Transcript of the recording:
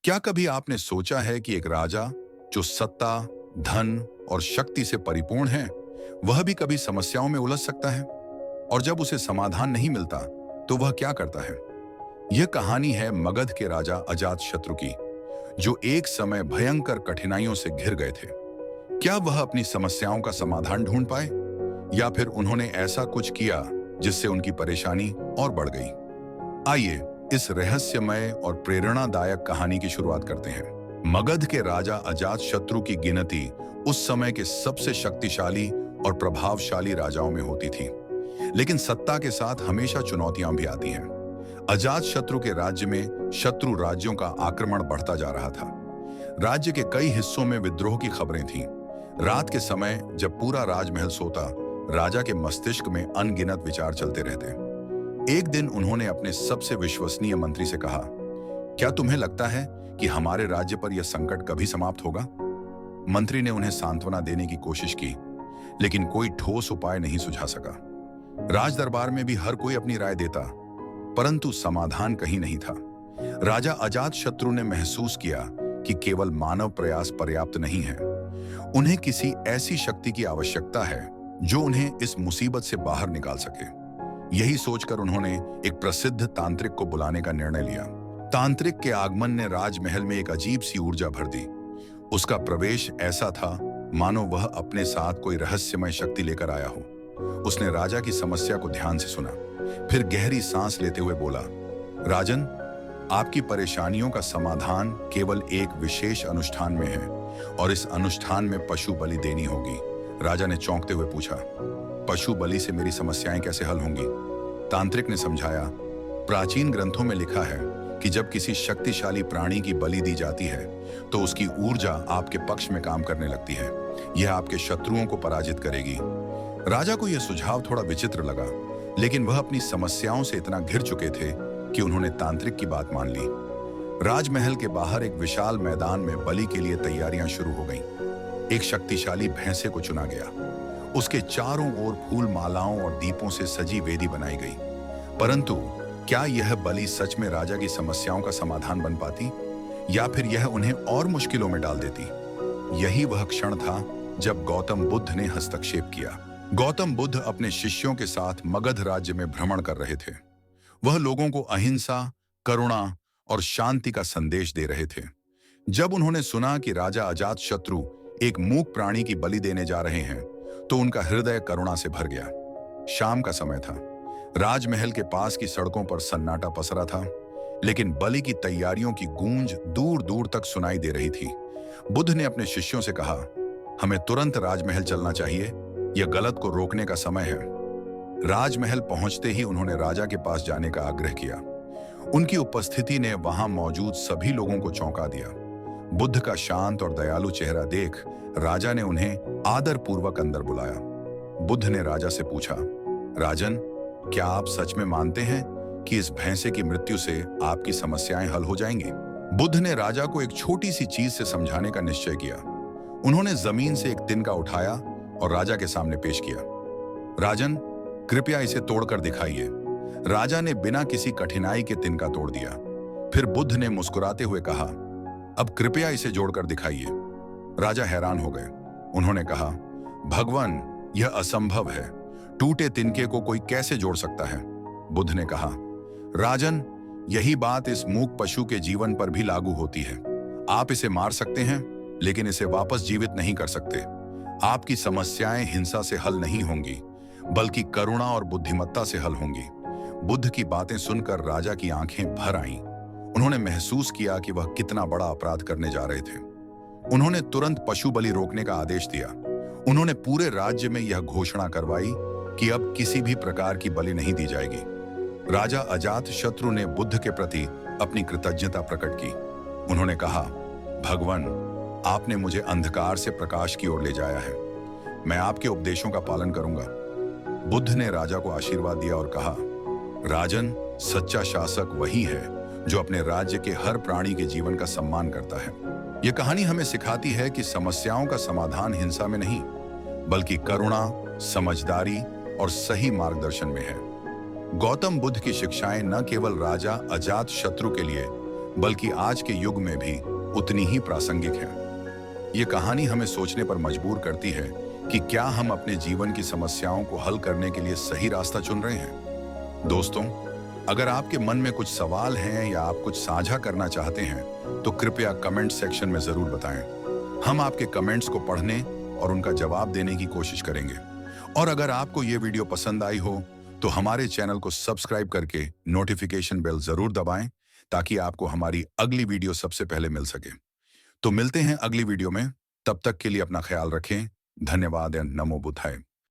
क्या कभी आपने सोचा है कि एक राजा जो सत्ता, धन और शक्ति से परिपूर्ण है, वह भी कभी समस्याओं में उलझ सकता है? और जब उसे समाधान नहीं मिलता, तो वह क्या करता है? यह कहानी है मगध के राजा अजातशत्रु की, जो एक समय भयंकर कठिनाइयों से घिर गए थे। क्या वह अपनी समस्याओं का समाधान ढूंढ पाए, या फिर उन्होंने ऐसा कुछ किया जिससे उनकी परेशानी और बढ़ गई? आइए इस रहस्यमय और प्रेरणादायक कहानी की शुरुआत करते हैं। मगध के राजा अजातशत्रु की गिनती उस समय के सबसे शक्तिशाली और प्रभावशाली राजाओं में होती थी। लेकिन सत्ता के साथ हमेशा चुनौतियां भी आती हैं। अजातशत्रु के राज्य में शत्रु राज्यों का आक्रमण बढ़ता जा रहा था। राज्य के कई हिस्सों में विद्रोह की खबरें थीं। रात के समय जब पूरा राजमहल सोता, राजा के मस्तिष्क में अनगिनत विचार चलते रहते। एक दिन उन्होंने अपने सबसे विश्वसनीय मंत्री से कहा, क्या तुम्हें लगता है कि हमारे राज्य पर यह संकट कभी समाप्त होगा? मंत्री ने उन्हें सांत्वना देने की कोशिश की, लेकिन कोई ठोस उपाय नहीं सुझा सका। राज दरबार में भी हर कोई अपनी राय देता, परंतु समाधान कहीं नहीं था। राजा अजातशत्रु ने महसूस किया कि केवल मानव प्रयास पर्याप्त नहीं है। उन्हें किसी ऐसी शक्ति की आवश्यकता है जो उन्हें इस मुसीबत से बाहर निकाल सके। यही सोचकर उन्होंने एक प्रसिद्ध तांत्रिक को बुलाने का निर्णय लिया। तांत्रिक के आगमन ने राजमहल में एक अजीब सी ऊर्जा भर दी। उसका प्रवेश ऐसा था मानो वह अपने साथ कोई रहस्यमय शक्ति लेकर आया हो। उसने राजा की समस्या को ध्यान से सुना, फिर गहरी सांस लेते हुए बोला, राजन, आपकी परेशानियों का समाधान केवल एक विशेष अनुष्ठान में है, और इस अनुष्ठान में पशु बलि देनी होगी। राजा ने चौंकते हुए पूछा, पशु बलि से मेरी समस्याएं कैसे हल होंगी? तांत्रिक ने समझाया, प्राचीन ग्रंथों में लिखा है कि जब किसी शक्तिशाली प्राणी की बलि दी जाती है तो उसकी ऊर्जा आपके पक्ष में काम करने लगती है। यह आपके शत्रुओं को पराजित करेगी। राजा को यह सुझाव थोड़ा विचित्र लगा, लेकिन वह अपनी समस्याओं से इतना घिर चुके थे कि उन्होंने तांत्रिक की बात मान ली। राजमहल के बाहर एक विशाल मैदान में बलि के लिए तैयारियां शुरू हो गईं। एक शक्तिशाली भैंसे को चुना गया। उसके चारों ओर फूल मालाओं और दीपों से सजी वेदी बनाई गई। परंतु क्या यह बलि सच में राजा की समस्याओं का समाधान बन पाती, या फिर यह उन्हें और मुश्किलों में डाल देती? यही वह क्षण था जब गौतम बुद्ध ने हस्तक्षेप किया। गौतम बुद्ध अपने शिष्यों के साथ मगध राज्य में भ्रमण कर रहे थे। वह लोगों को अहिंसा, करुणा और शांति का संदेश दे रहे थे। जब उन्होंने सुना कि राजा अजातशत्रु एक मूक प्राणी की बलि देने जा रहे हैं, तो उनका हृदय करुणा से भर गया। शाम का समय था। राजमहल के पास की सड़कों पर सन्नाटा पसरा था, लेकिन बलि की तैयारियों की गूंज दूर दूर तक सुनाई दे रही थी। बुद्ध ने अपने शिष्यों से कहा, हमें तुरंत राजमहल चलना चाहिए, यह गलत को रोकने का समय है। राजमहल पहुंचते ही उन्होंने राजा के पास जाने का आग्रह किया। उनकी उपस्थिति ने वहां मौजूद सभी लोगों को चौंका दिया। बुद्ध का शांत और दयालु चेहरा देख राजा ने उन्हें आदरपूर्वक अंदर बुलाया। बुद्ध ने राजा से पूछा, राजन, क्या आप सच में मानते हैं कि इस भैंसे की मृत्यु से आपकी समस्याएं हल हो जाएंगी? बुद्ध ने राजा को एक छोटी सी चीज से समझाने का निश्चय किया। उन्होंने जमीन से एक तिनका उठाया और राजा के सामने पेश किया। राजन, कृपया इसे तोड़कर दिखाइए। राजा ने बिना किसी कठिनाई के तिनका तोड़ दिया। फिर बुद्ध ने मुस्कुराते हुए कहा, अब कृपया इसे जोड़कर दिखाइए। राजा हैरान हो गए। उन्होंने कहा, भगवान, यह असंभव है। टूटे तिनके को कोई कैसे जोड़ सकता है? बुद्ध ने कहा, राजन, यही बात इस मूक पशु के जीवन पर भी लागू होती है। आप इसे मार सकते हैं, लेकिन इसे वापस जीवित नहीं कर सकते। आपकी समस्याएं हिंसा से हल नहीं होंगी, बल्कि करुणा और बुद्धिमत्ता से हल होंगी। बुद्ध की बातें सुनकर राजा की आंखें भर आईं। उन्होंने महसूस किया कि वह कितना बड़ा अपराध करने जा रहे थे। उन्होंने तुरंत पशु बलि रोकने का आदेश दिया। उन्होंने पूरे राज्य में यह घोषणा करवाई कि अब किसी भी प्रकार की बलि नहीं दी जाएगी। राजा अजातशत्रु ने बुद्ध के प्रति अपनी कृतज्ञता प्रकट की। उन्होंने कहा, भगवान, आपने मुझे अंधकार से प्रकाश की ओर ले जाया है। मैं आपके उपदेशों का पालन करूंगा। बुद्ध ने राजा को आशीर्वाद दिया और कहा, राजन, सच्चा शासक वही है जो अपने राज्य के हर प्राणी के जीवन का सम्मान करता है। यह कहानी हमें सिखाती है कि समस्याओं का समाधान हिंसा में नहीं, बल्कि करुणा, समझदारी और सही मार्गदर्शन में है। गौतम बुद्ध की शिक्षाएं न केवल राजा अजातशत्रु के लिए, बल्कि आज के युग में भी उतनी ही प्रासंगिक है। ये कहानी हमें सोचने पर मजबूर करती है कि क्या हम अपने जीवन की समस्याओं को हल करने के लिए सही रास्ता चुन रहे हैं। दोस्तों, अगर आपके मन में कुछ सवाल हैं या आप कुछ साझा करना चाहते हैं तो कृपया कमेंट सेक्शन में जरूर बताएं। हम आपके कमेंट्स को पढ़ने और उनका जवाब देने की कोशिश करेंगे। और अगर आपको ये वीडियो पसंद आई हो तो हमारे चैनल को सब्सक्राइब करके नोटिफिकेशन बेल जरूर दबाएं ताकि आपको हमारी अगली वीडियो सबसे पहले मिल सके। तो मिलते हैं अगली वीडियो में। तब तक के लिए अपना ख्याल रखें। धन्यवाद एंड नमो बुद्धाय।